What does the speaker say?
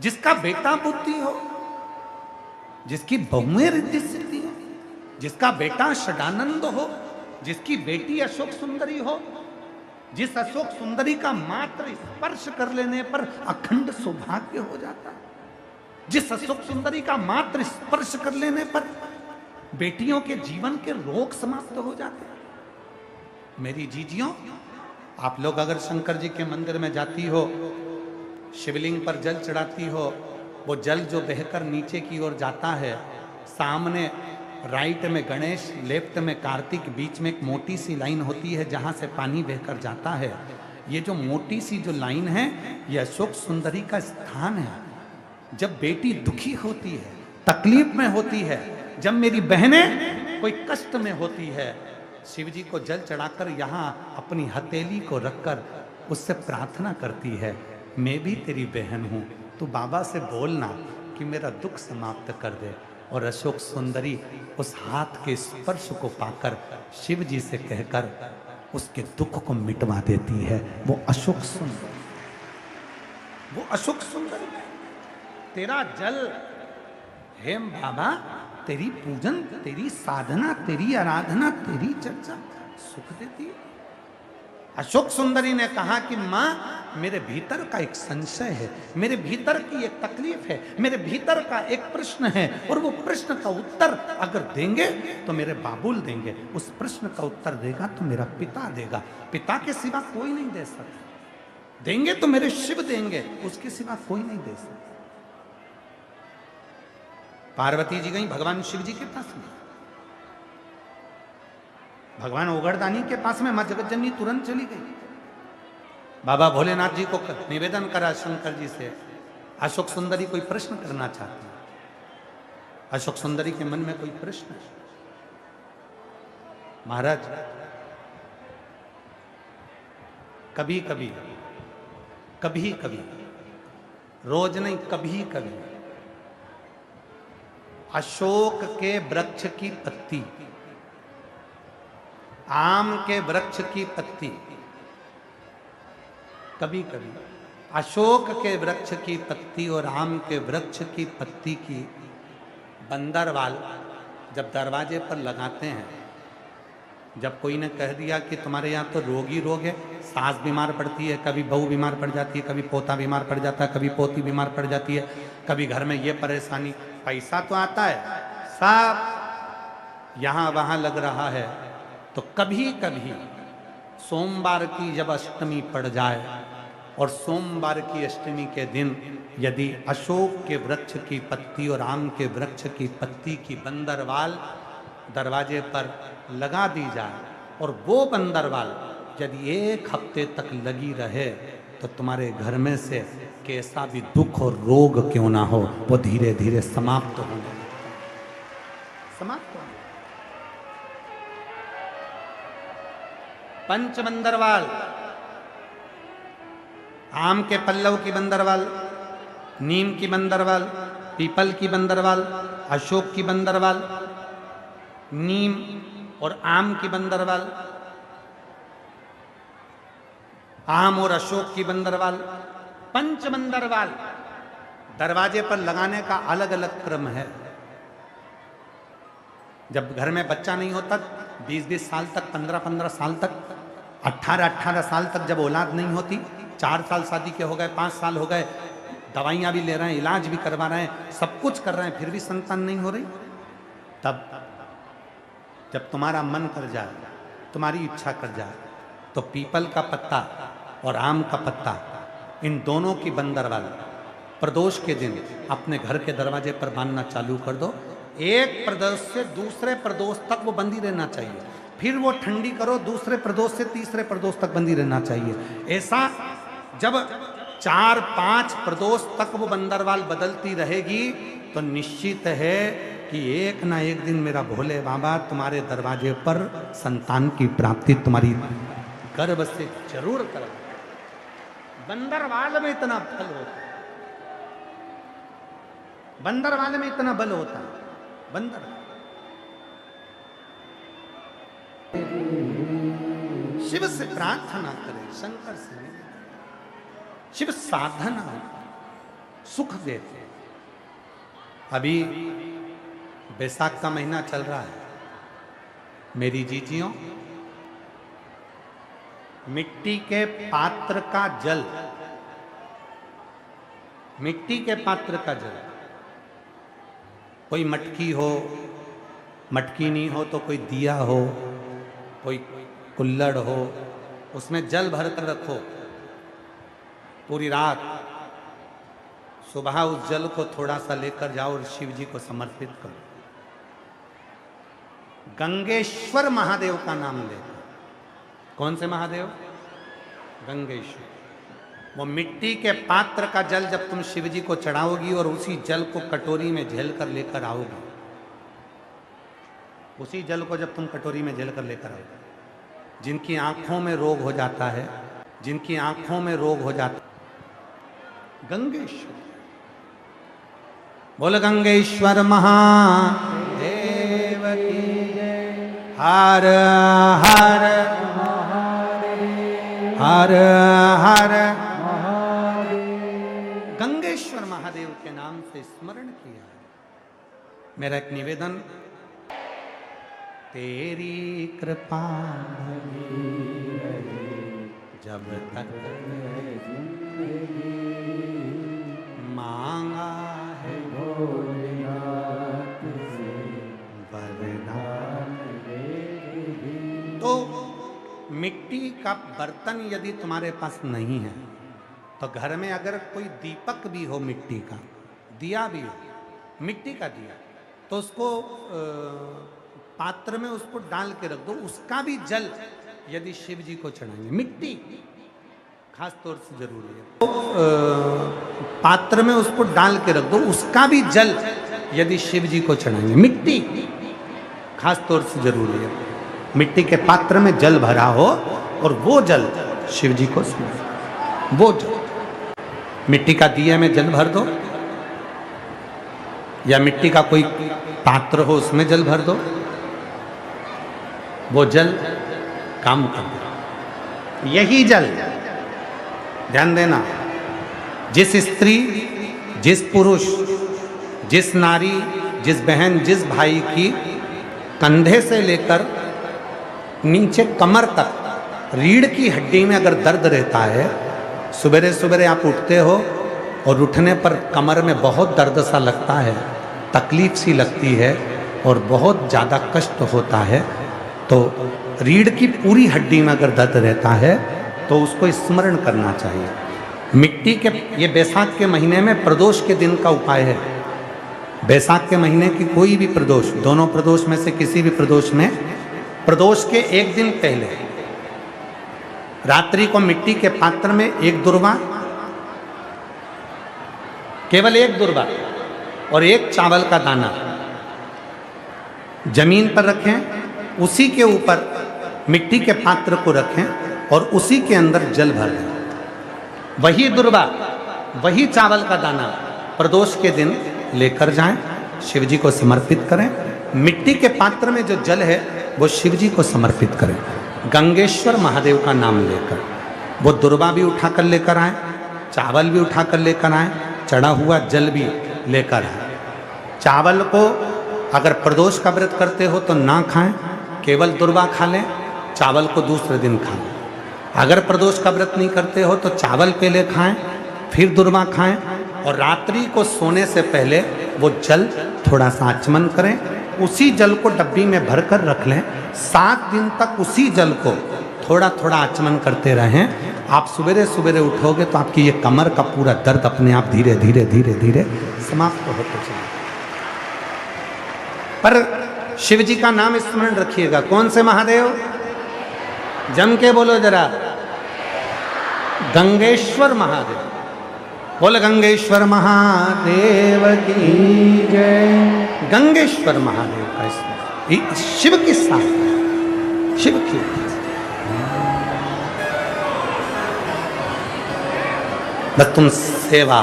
जिसका बेटा बुद्धि हो, जिसकी बहुएं रिद्धि सिद्धि हो, जिसका बेटा षडानंद हो, जिसकी बेटी अशोक सुंदरी हो, जिस अशोक सुंदरी का मात्र स्पर्श कर लेने पर अखंड सौभाग्य हो जाता है, जिस अशोक सुंदरी का मात्र स्पर्श कर लेने पर बेटियों के जीवन के रोग समाप्त हो जाते हैं। मेरी जीजियों, आप लोग अगर शंकर जी के मंदिर में जाती हो, शिवलिंग पर जल चढ़ाती हो, वो जल जो बहकर नीचे की ओर जाता है, सामने राइट में गणेश, लेफ्ट में कार्तिक, बीच में एक मोटी सी लाइन होती है जहां से पानी बहकर जाता है। ये जो मोटी सी जो लाइन है, ये अशोक सुंदरी का स्थान है। जब बेटी दुखी होती है, तकलीफ में होती है, जब मेरी बहनें कोई कष्ट में होती है, शिव जी को जल चढ़ाकर यहाँ अपनी हथेली को रखकर उससे प्रार्थना करती है, मैं भी तेरी बहन हूँ, तू बाबा से बोलना कि मेरा दुख समाप्त कर दे। और अशोक सुंदरी उस हाथ के स्पर्श को पाकर शिव जी से कहकर उसके दुख को मिटवा देती है। वो अशोक सुंदरी, वो अशोक सुंदरी, तेरा जल हेम बाबा, तेरी पूजन, तेरी साधना, तेरी आराधना, तेरी चर्चा सुख देती है। अशोक सुंदरी ने कहा कि मां, मेरे भीतर का एक संशय है, मेरे भीतर की एक तकलीफ है, मेरे भीतर का एक प्रश्न है, और वो प्रश्न का उत्तर अगर देंगे तो मेरे बाबुल देंगे, उस प्रश्न का उत्तर देगा तो मेरा पिता देगा, पिता के सिवा कोई नहीं दे सकता, देंगे तो मेरे शिव देंगे, उसके सिवा कोई नहीं दे सकता। पार्वती जी गई भगवान शिव जी के पास में, भगवान ओगड़दानी के पास में, मां जगतजननी तुरंत चली गई। बाबा भोलेनाथ जी को निवेदन करा शंकर जी से, अशोक सुंदरी कोई प्रश्न करना चाहती है। अशोक सुंदरी के मन में कोई प्रश्न है। महाराज, कभी कभी, कभी कभी, रोज नहीं, कभी कभी अशोक के वृक्ष की पत्ती, आम के वृक्ष की पत्ती, कभी कभी अशोक के वृक्ष की पत्ती और आम के वृक्ष की पत्ती की बंदरवाल जब दरवाजे पर लगाते हैं, जब कोई ने कह दिया कि तुम्हारे यहाँ तो रोग ही रोग है, सास बीमार पड़ती है, कभी बहू बीमार पड़ जाती है, कभी पोता बीमार पड़ जाता है, कभी पोती बीमार पड़ जाती है, कभी घर में ये परेशानी, पैसा तो आता है, सब यहाँ वहाँ लग रहा है, तो कभी कभी सोमवार की जब अष्टमी पड़ जाए और सोमवार की अष्टमी के दिन यदि अशोक के वृक्ष की पत्ती और आम के वृक्ष की पत्ती की बंदरवाल दरवाजे पर लगा दी जाए और वो बंदरवाल यदि एक हफ्ते तक लगी रहे, तो तुम्हारे घर में से कैसा भी दुख और रोग क्यों ना हो, वो धीरे धीरे समाप्त होने, समाप्त होने। पंच बंदरवाल, आम के पल्लव की बंदरवाल, नीम की बंदरवाल, पीपल की बंदरवाल, अशोक की बंदरवाल, नीम और आम की बंदरवाल, आम और अशोक की बंदरवाल, पंच बंदरवाल दरवाजे पर लगाने का अलग अलग क्रम है। जब घर में बच्चा नहीं होता, 20-20 साल तक, 15-15 साल तक, 18-18 साल तक जब औलाद नहीं होती, 4 साल शादी के हो गए, 5 साल हो गए, दवाइयाँ भी ले रहे हैं, इलाज भी करवा रहे हैं, सब कुछ कर रहे हैं, फिर भी संतान नहीं हो रही, तब जब तुम्हारा मन कर जाए, तुम्हारी इच्छा कर जाए, तो पीपल का पत्ता और आम का पत्ता, इन दोनों की बंदरवाल प्रदोष के दिन अपने घर के दरवाजे पर बांधना चालू कर दो। एक प्रदोष से दूसरे प्रदोष तक वो बंदी रहना चाहिए, फिर वो ठंडी करो, दूसरे प्रदोष से तीसरे प्रदोष तक बंदी रहना चाहिए। ऐसा जब 4-5 प्रदोष तक वो बंदरवाल बदलती रहेगी, तो निश्चित है कि एक ना एक दिन मेरा भोले बाबा तुम्हारे दरवाजे पर संतान की प्राप्ति तुम्हारी गर्भ से जरूर करेगा। बंदरवाल में इतना बल होता है, बंदरवाल में इतना बल होता है। बंदर शिव से प्रार्थना करें, शंकर से, शिव साधना, सुख देते। अभी बैसाख का महीना चल रहा है मेरी जीजियों, मिट्टी के पात्र का जल, मिट्टी के पात्र का जल, कोई मटकी हो, मटकी नहीं हो तो कोई दिया हो, कोई कुल्हड़ हो, उसमें जल भर कर रखो पूरी रात। सुबह उस जल को थोड़ा सा लेकर जाओ और शिव जी को समर्पित करो। गंगेश्वर महादेव का नाम लेकर। कौन से महादेव? गंगेश्वर। वो मिट्टी के पात्र का जल जब तुम शिव जी को चढ़ाओगी और उसी जल को कटोरी में झेल कर लेकर आओगी, उसी जल को जब तुम कटोरी में झेल कर लेकर आओगे, जिनकी आंखों में रोग हो जाता है, जिनकी आंखों में रोग हो जाता है, गंगेश्वर। बोल गंगेश्वर महादेव की जय। हर हर हर हर गंगेश्वर महादेव के नाम से स्मरण किया। मेरा एक निवेदन, तेरी कृपा जब तक मांगा है भोलेनाथ से वरदान। तो मिट्टी का बर्तन यदि तुम्हारे पास नहीं है तो घर में अगर कोई दीपक भी हो, मिट्टी का दिया भी हो, मिट्टी का दिया, तो उसको पात्र में उसको डाल के रख दो। उसका भी जल यदि शिव जी को चढ़ाएंगे, मिट्टी खास तौर से जरूरी है, तो पात्र में उसको डाल के रख दो। उसका भी जल यदि शिव जी को चढ़ाएंगे, मिट्टी खास तौर से जरूरी है। मिट्टी के पात्र में जल भरा हो और वो जल शिव जी को समर्पित, वो जल मिट्टी का दिया में जल भर दो, या मिट्टी का कोई पात्र हो उसमें जल भर दो, वो जल काम कर दो। यही जल, ध्यान देना, जिस स्त्री, जिस पुरुष, जिस नारी, जिस बहन, जिस भाई की कंधे से लेकर नीचे कमर तक रीढ़ की हड्डी में अगर दर्द रहता है, सवेरे सवेरे आप उठते हो और उठने पर कमर में बहुत दर्द सा लगता है, तकलीफ सी लगती है और बहुत ज़्यादा कष्ट होता है, तो रीढ़ की पूरी हड्डी में अगर दर्द रहता है तो उसको स्मरण करना चाहिए। मिट्टी के, ये बैसाख के महीने में प्रदोष के दिन का उपाय है। बैसाख के महीने की कोई भी प्रदोष, दोनों प्रदोष में से किसी भी प्रदोष में, प्रदोष के एक दिन पहले रात्रि को मिट्टी के पात्र में एक दुर्वा, केवल एक दुर्वा और एक चावल का दाना जमीन पर रखें, उसी के ऊपर मिट्टी के पात्र को रखें और उसी के अंदर जल भर दें। वही दुर्वा, वही चावल का दाना प्रदोष के दिन लेकर जाएं, शिव जी को समर्पित करें। मिट्टी के पात्र में जो जल है वो शिव जी को समर्पित करें, गंगेश्वर महादेव का नाम लेकर। वो दुर्वा भी उठाकर लेकर आए, चावल भी उठाकर लेकर आए, चढ़ा हुआ जल भी लेकर आए। चावल को अगर प्रदोष का व्रत करते हो तो ना खाएं, केवल दुर्वा खा लें, चावल को दूसरे दिन खा लें। अगर प्रदोष का व्रत नहीं करते हो तो चावल पहले खाएं, फिर दुर्वा खाएं, और रात्रि को सोने से पहले वो जल थोड़ा सा आचमन करें। उसी जल को डब्बी में भरकर रख लें। 7 दिन तक उसी जल को थोड़ा थोड़ा आचमन करते रहें। आप सवेरे सवेरे उठोगे तो आपकी ये कमर का पूरा दर्द अपने आप धीरे धीरे धीरे धीरे समाप्त होते चले। पर शिव जी का नाम स्मरण रखिएगा। कौन से महादेव? जम के बोलो जरा, गंगेश्वर महादेव। बोल गंगेश्वर महादेव की जय। गंगेश्वर महादेव का स्मरण, शिव की साथ, शिव की बस तुम सेवा